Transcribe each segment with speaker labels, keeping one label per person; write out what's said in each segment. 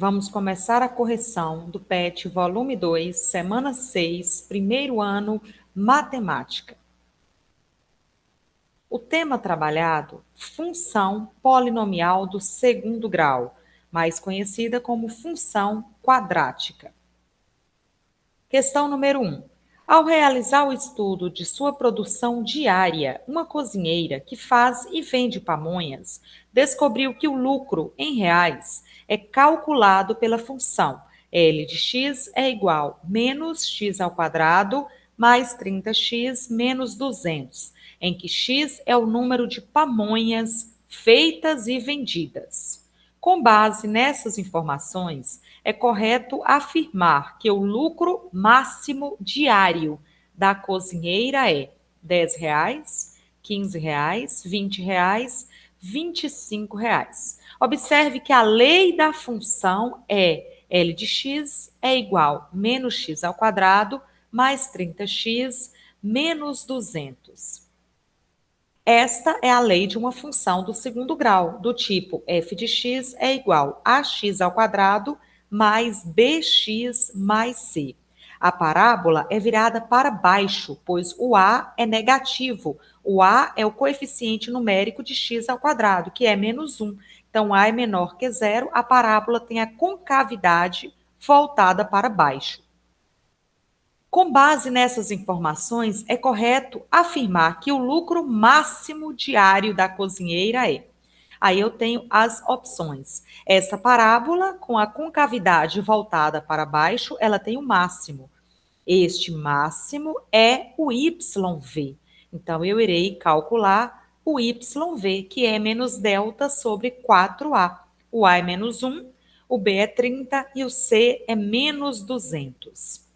Speaker 1: Vamos começar a correção do PET volume 2, semana 6, primeiro ano, matemática. O tema trabalhado, função polinomial do segundo grau, mais conhecida como função quadrática. Questão número 1. Ao realizar o estudo de sua produção diária, uma cozinheira que faz e vende pamonhas descobriu que o lucro em reais é calculado pela função L de x é igual menos x ao quadrado mais 30x menos 200, em que x é o número de pamonhas feitas e vendidas. Com base nessas informações, é correto afirmar que o lucro máximo diário da cozinheira é R$ 10, R$ 15, R$ 20, R$ 25. Observe que a lei da função é L de x é igual a menos x ao quadrado mais 30x menos 200. Esta é a lei de uma função do segundo grau, do tipo f de x é igual a x ao quadrado mais bx mais c. A parábola é virada para baixo, pois o a é negativo. O a é o coeficiente numérico de x ao quadrado, que é menos 1. Então, a é menor que zero, a parábola tem a concavidade voltada para baixo. Com base nessas informações, é correto afirmar que o lucro máximo diário da cozinheira é. Aí eu tenho as opções. Essa parábola, com a concavidade voltada para baixo, ela tem o máximo. Este máximo é o YV. Então, eu irei calcular o YV, que é menos delta sobre 4A. O A é menos 1, o B é 30 e o C é menos 200.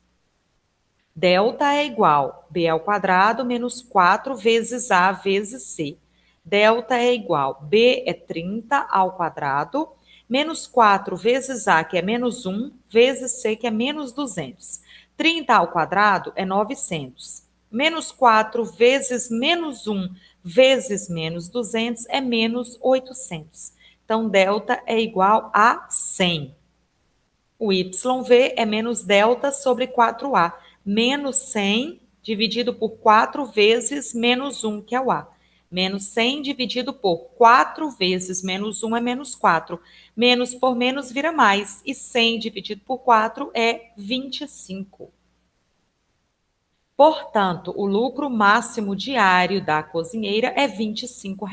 Speaker 1: Delta é igual a B ao quadrado menos 4 vezes A vezes C. Delta é igual a B é 30 ao quadrado, menos 4 vezes A, que é menos 1, vezes C, que é menos 200. 30 ao quadrado é 900. Menos 4 vezes menos 1 vezes menos 200 é menos 800. Então, delta é igual a 100. O YV é menos delta sobre 4A. Menos 100 dividido por 4 vezes menos 1, que é o A. Menos 100 dividido por 4 vezes menos 1 é menos 4. Menos por menos vira mais. E 100 dividido por 4 é 25. Portanto, o lucro máximo diário da cozinheira é R$ 25.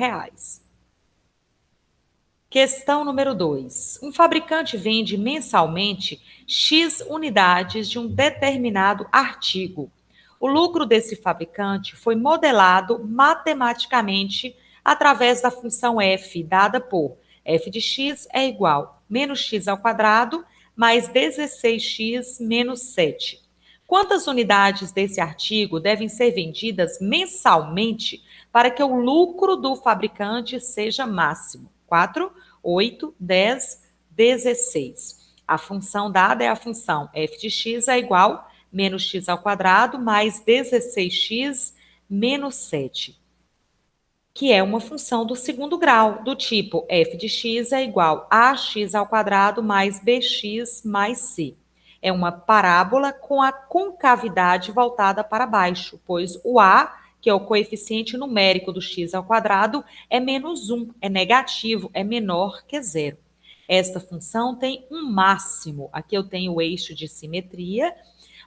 Speaker 1: Questão número 2. Um fabricante vende mensalmente X unidades de um determinado artigo. O lucro desse fabricante foi modelado matematicamente através da função f, dada por f de x é igual a menos x ao quadrado mais 16x menos 7. Quantas unidades desse artigo devem ser vendidas mensalmente para que o lucro do fabricante seja máximo? 4, 8, 10, 16. A função dada é a função f de x é igual a menos x ao quadrado mais 16x menos 7, que é uma função do segundo grau, do tipo f de x é igual a x ao quadrado mais bx mais c. É uma parábola com a concavidade voltada para baixo, pois o a, que é o coeficiente numérico do x ao quadrado, é menos 1, é negativo, é menor que zero. Esta função tem um máximo. Aqui eu tenho o eixo de simetria,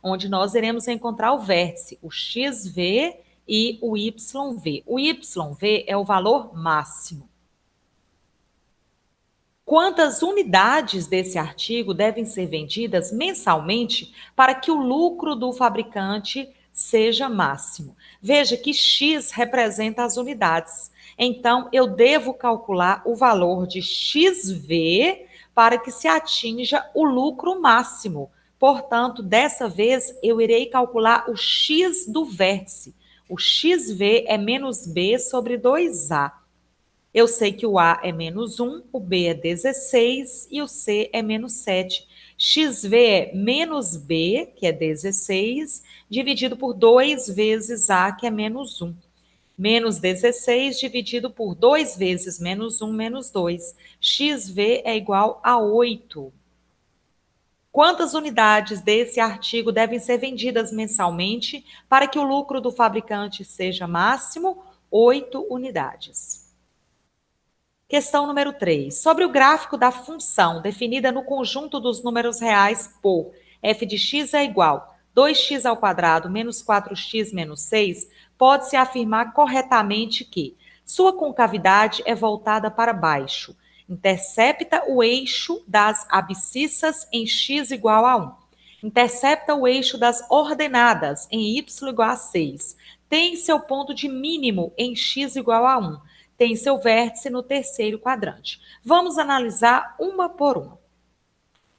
Speaker 1: onde nós iremos encontrar o vértice, o xv e o YV. O YV é o valor máximo. Quantas unidades desse artigo devem ser vendidas mensalmente para que o lucro do fabricante seja máximo? Veja que X representa as unidades. Então, eu devo calcular o valor de XV para que se atinja o lucro máximo. Portanto, dessa vez, eu irei calcular o X do vértice. O XV é menos B sobre 2A. Eu sei que o A é menos 1, o B é 16 e o C é menos 7. XV é menos B, que é 16, dividido por 2 vezes A, que é menos 1. Menos 16 dividido por 2 vezes menos 1, menos 2. XV é igual a 8. Quantas unidades desse artigo devem ser vendidas mensalmente para que o lucro do fabricante seja máximo? 8 unidades. Questão número 3. Sobre o gráfico da função definida no conjunto dos números reais por f de x é igual 2x ao quadrado menos 4x menos 6, pode-se afirmar corretamente que sua concavidade é voltada para baixo, intercepta o eixo das abscissas em x igual a 1, intercepta o eixo das ordenadas em y igual a 6, tem seu ponto de mínimo em x igual a 1, tem seu vértice no terceiro quadrante. Vamos analisar uma por uma.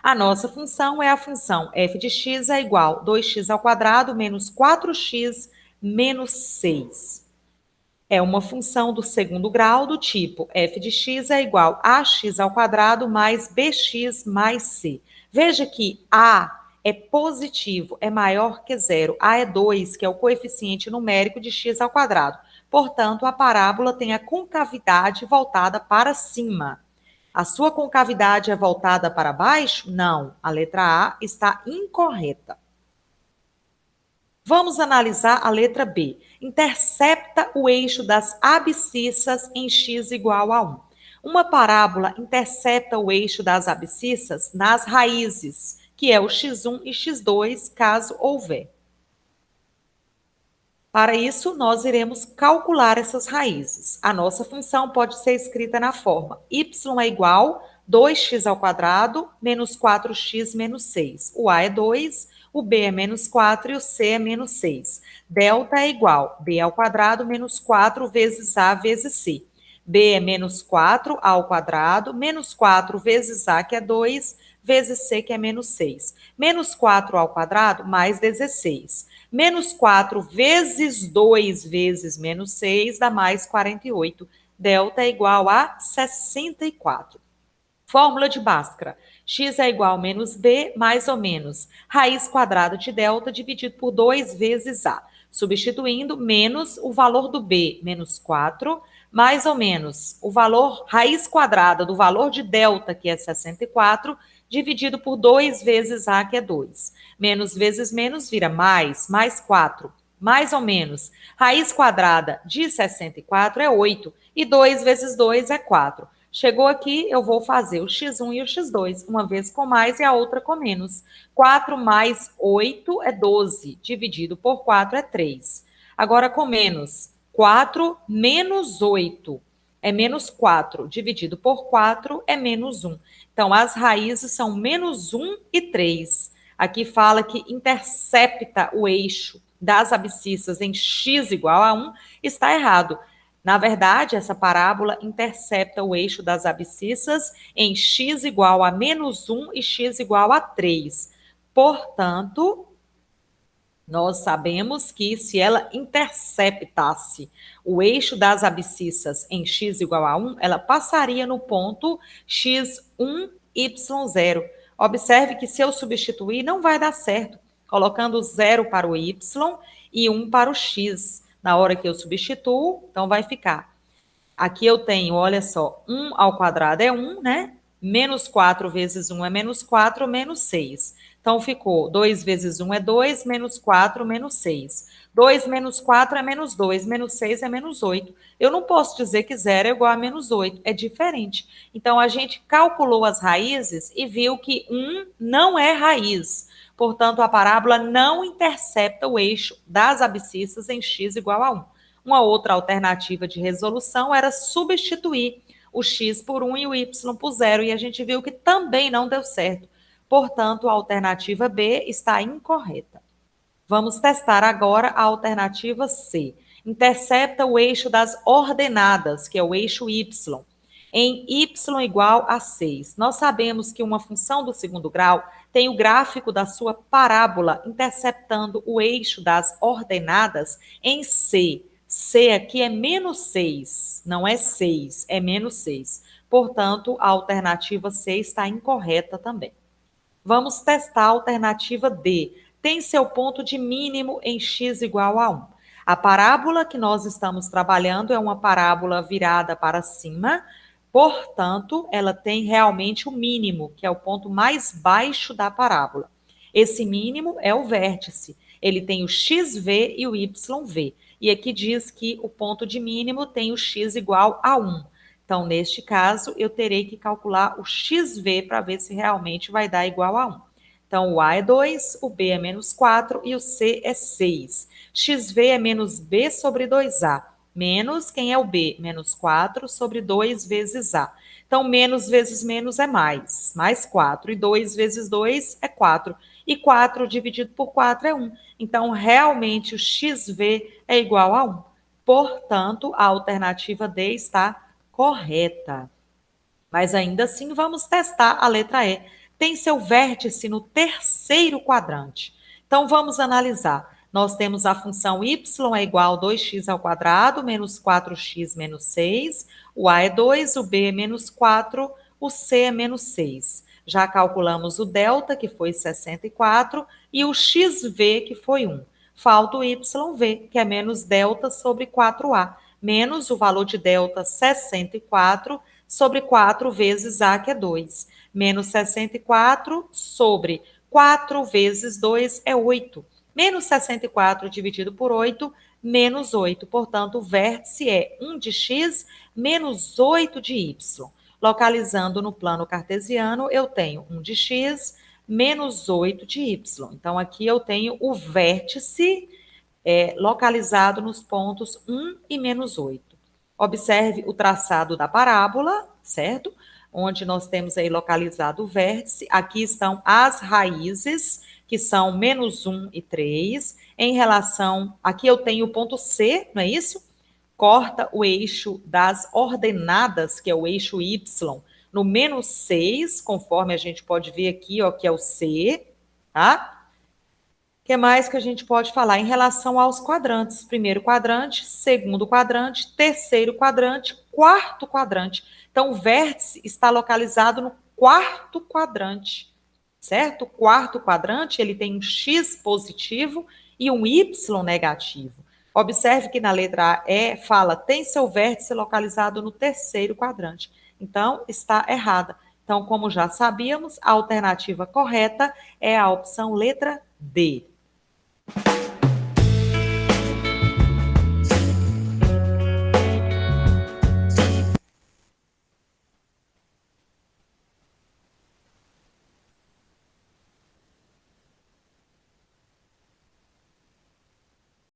Speaker 1: A nossa função é a função f de x é igual a 2x ao quadrado menos 4x menos 6. É uma função do segundo grau do tipo f de x é igual a ax ao quadrado mais bx mais c. Veja que a é positivo, é maior que zero. A é 2, que é o coeficiente numérico de x ao quadrado. Portanto, a parábola tem a concavidade voltada para cima. A sua concavidade é voltada para baixo? Não. A letra A está incorreta. Vamos analisar a letra B. Intercepta o eixo das abscissas em x igual a 1. Uma parábola intercepta o eixo das abscissas nas raízes, que é o x1 e x2, caso houver. Para isso, nós iremos calcular essas raízes. A nossa função pode ser escrita na forma y é igual a 2x ao quadrado menos 4x menos 6. O a é 2, o b é menos 4 e o c é menos 6. Delta é igual a b ao quadrado menos 4 vezes a vezes c. b é menos 4 ao quadrado menos 4 vezes a, que é 2, vezes c, que é menos 6. Menos 4 ao quadrado mais 16. Menos 4 vezes 2 vezes menos 6 dá mais 48. Delta é igual a 64. Fórmula de Bhaskara. X é igual a menos b mais ou menos raiz quadrada de delta dividido por 2 vezes a. Substituindo menos o valor do b, menos 4, mais ou menos o valor raiz quadrada do valor de delta, que é 64, dividido por 2 vezes a, que é 2. Menos vezes menos vira mais 4. Mais ou menos, raiz quadrada de 64 é 8, e 2 vezes 2 é 4. Chegou aqui, eu vou fazer o x1 e o x2, uma vez com mais e a outra com menos. 4 mais 8 é 12, dividido por 4 é 3. Agora com menos, 4 menos 8 é menos 4, dividido por 4 é menos 1. Então, as raízes são menos 1 e 3. Aqui fala que intercepta o eixo das abscissas em x igual a 1, está errado. Na verdade, essa parábola intercepta o eixo das abscissas em x igual a menos 1 e x igual a 3. Portanto, nós sabemos que se ela interceptasse o eixo das abscissas em x igual a 1, ela passaria no ponto x1, y0. Observe que se eu substituir, não vai dar certo, colocando 0 para o y e 1 para o x. Na hora que eu substituo, então vai ficar. Aqui eu tenho, olha só, 1 ao quadrado é 1, né? Menos 4 vezes 1 é menos 4, menos 6. Então, ficou 2 vezes 1 é 2, menos 4, menos 6. 2 menos 4 é menos 2, menos 6 é menos 8. Eu não posso dizer que 0 é igual a menos 8, é diferente. Então, a gente calculou as raízes e viu que 1 não é raiz. Portanto, a parábola não intercepta o eixo das abscissas em x igual a 1. Uma outra alternativa de resolução era substituir o x por 1 e o y por 0, e a gente viu que também não deu certo. Portanto, a alternativa B está incorreta. Vamos testar agora a alternativa C. Intercepta o eixo das ordenadas, que é o eixo y, em y igual a 6. Nós sabemos que uma função do segundo grau tem o gráfico da sua parábola interceptando o eixo das ordenadas em C. C aqui é menos 6, não é 6, é menos 6. Portanto, a alternativa C está incorreta também. Vamos testar a alternativa D. Tem seu ponto de mínimo em x igual a 1. A parábola que nós estamos trabalhando é uma parábola virada para cima, Portanto, ela tem realmente o mínimo, que é o ponto mais baixo da parábola. Esse mínimo é o vértice. Ele tem o xv e o yv. E aqui diz que o ponto de mínimo tem o x igual a 1. Então, neste caso, eu terei que calcular o xv para ver se realmente vai dar igual a 1. Então, o A é 2, o B é menos 4 e o C é 6. XV é menos B sobre 2A. Menos, quem é o B? Menos 4 sobre 2 vezes A. Então, menos vezes menos é mais. Mais 4. E 2 vezes 2 é 4. E 4 dividido por 4 é 1. Então, realmente, o XV é igual a 1. Portanto, a alternativa D está correta. Mas ainda assim, vamos testar a letra E. Tem seu vértice no terceiro quadrante. Então, vamos analisar. Nós temos a função y é igual a 2x ao quadrado, menos 4x menos 6. O A é 2, o B é menos 4, o C é menos 6. Já calculamos o delta, que foi 64, e o xv, que foi 1. Falta o yv, que é menos delta sobre 4a, menos o valor de delta 64 sobre 4 vezes A, que é 2. Menos 64 sobre 4 vezes 2 é 8. Menos 64 dividido por 8, menos 8. Portanto, o vértice é 1 de x menos 8 de y. Localizando no plano cartesiano, eu tenho 1 de x menos 8 de y. Então, aqui eu tenho o vértice localizado nos pontos 1 e menos 8. Observe o traçado da parábola, certo? Onde nós temos aí localizado o vértice. Aqui estão as raízes, que são menos 1 e 3. Em relação, aqui eu tenho o ponto C, não é isso? Corta o eixo das ordenadas, que é o eixo Y, no menos 6, conforme a gente pode ver aqui, ó, que é o C, tá? O que mais que a gente pode falar em relação aos quadrantes? Primeiro quadrante, segundo quadrante, terceiro quadrante, quarto quadrante. Então, o vértice está localizado no quarto quadrante, certo? O quarto quadrante, ele tem um x positivo e um y negativo. Observe que na letra E fala, tem seu vértice localizado no terceiro quadrante. Então, está errada. Então, como já sabíamos, a alternativa correta é a opção letra D.